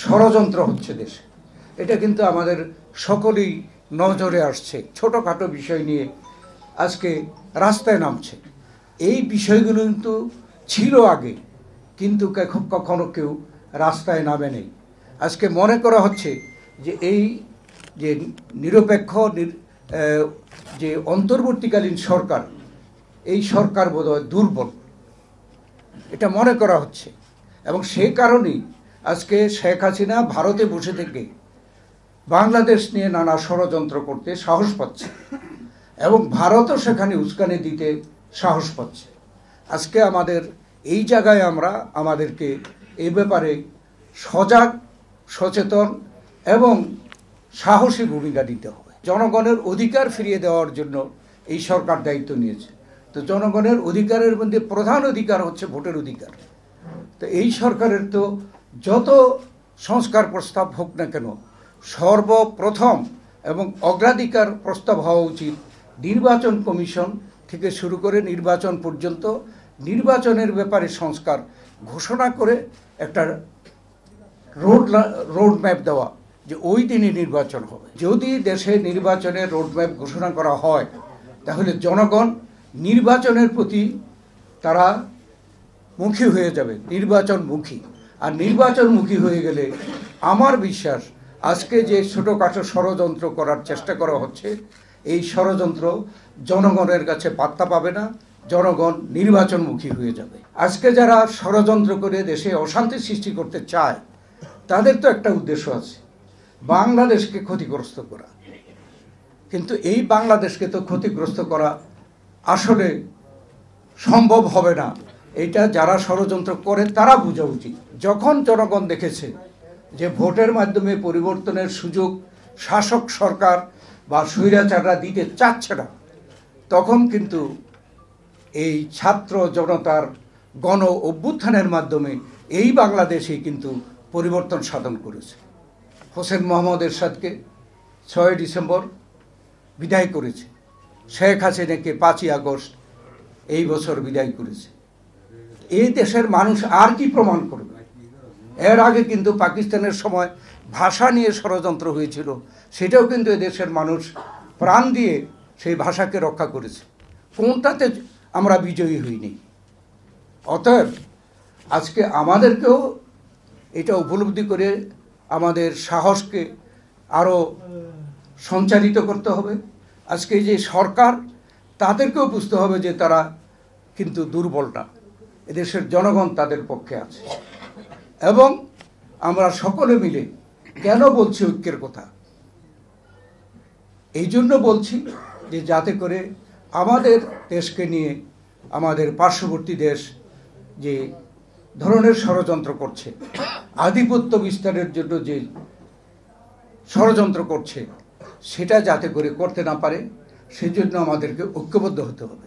ষড়যন্ত্র হচ্ছে দেশে। এটা কিন্তু আমাদের সকলেই নজরে আসছে। ছোটোখাটো বিষয় নিয়ে আজকে রাস্তায় নামছে। এই বিষয়গুলো কিন্তু ছিল আগে, কিন্তু কখনো কেউ রাস্তায় নামে নেই। আজকে মনে করা হচ্ছে যে এই যে নিরপেক্ষ যে অন্তর্বর্তীকালীন সরকার, এই সরকার বোধহয় দুর্বল, এটা মনে করা হচ্ছে। এবং সেই কারণেই আজকে শেখ হাসিনা ভারতে বসে থেকে বাংলাদেশ নিয়ে নানা ষড়যন্ত্র করতে সাহস পাচ্ছে এবং ভারতও সেখানে উস্কানি দিতে সাহস পাচ্ছে। আজকে আমাদের এই জায়গায় আমাদেরকে এই ব্যাপারে সজাগ, সচেতন এবং সাহসী ভূমিকা দিতে হবে। জনগণের অধিকার ফিরিয়ে দেওয়ার জন্য এই সরকার দায়িত্ব নিয়েছে। তো জনগণের অধিকারের মধ্যে প্রধান অধিকার হচ্ছে ভোটের অধিকার। তো এই সরকারের তো যত সংস্কার প্রস্তাব হোক না কেন, সর্বপ্রথম এবং অগ্রাধিকার প্রস্তাব হওয়া উচিত নির্বাচন কমিশন থেকে শুরু করে নির্বাচন পর্যন্ত নির্বাচনের ব্যাপারে সংস্কার ঘোষণা করে একটা রোড ম্যাপ দেওয়া, যে ওই দিনই নির্বাচন হবে। যদি দেশে নির্বাচনের রোড ম্যাপ ঘোষণা করা হয়, তাহলে জনগণ নির্বাচনের প্রতি তারা মুখী হয়ে যাবে, নির্বাচনমুখী। আর নির্বাচনমুখী হয়ে গেলে আমার বিশ্বাস আজকে যে ছোটোখাটো ষড়যন্ত্র করার চেষ্টা করা হচ্ছে, এই ষড়যন্ত্র জনগণের কাছে পাত্তা পাবে না, জনগণ নির্বাচনমুখী হয়ে যাবে। আজকে যারা ষড়যন্ত্র করে দেশে অশান্তি সৃষ্টি করতে চায়, তাদের তো একটা উদ্দেশ্য আছে, বাংলাদেশকে ক্ষতিগ্রস্ত করা। কিন্তু এই বাংলাদেশকে তো ক্ষতিগ্রস্ত করা আসলে সম্ভব হবে না। এটা যারা ষড়যন্ত্র করে তারা বোঝা উচিত। যখন জনগণ দেখেছে যে ভোটের মাধ্যমে পরিবর্তনের সুযোগ শাসক সরকার বা স্বৈরাচাররা দিতে চাচ্ছে না, তখন কিন্তু এই ছাত্র জনতার গণ অভ্যুত্থানের মাধ্যমে এই বাংলাদেশে কিন্তু পরিবর্তন সাধন করেছে। হোসেন মোহাম্মদ এরশাদকে 6 ডিসেম্বর বিদায় করেছে, শেখ হাসিনাকে 5ই আগস্ট এই বছর বিদায় করেছে। এই দেশের মানুষ আর কি প্রমাণ করবে? এর আগে কিন্তু পাকিস্তানের সময় ভাষা নিয়ে ষড়যন্ত্র হয়েছিল, সেটাও কিন্তু এই দেশের মানুষ প্রাণ দিয়ে সেই ভাষাকে রক্ষা করেছে। কোনটাতে আমরা বিজয়ী হইনি? অতএব আজকে আমাদেরকেও এটা উপলব্ধি করে আমাদের সাহসকে আরও সঞ্চারিত করতে হবে। আজকে যে সরকার, তাদেরকেও বুঝতে হবে যে তারা কিন্তু দুর্বল না, এদেশের জনগণ তাদের পক্ষে আছে। এবং আমরা সকলে মিলে কেন বলছি ঐক্যের কথা? এই জন্য বলছি যে যাতে করে আমাদের দেশকে নিয়ে আমাদের পার্শ্ববর্তী দেশ যে ধরনের ষড়যন্ত্র করছে, আধিপত্য বিস্তারের জন্য যে ষড়যন্ত্র করছে, সেটা যাতে করে করতে না পারে, সেজন্য আমাদেরকে ঐক্যবদ্ধ হতে হবে।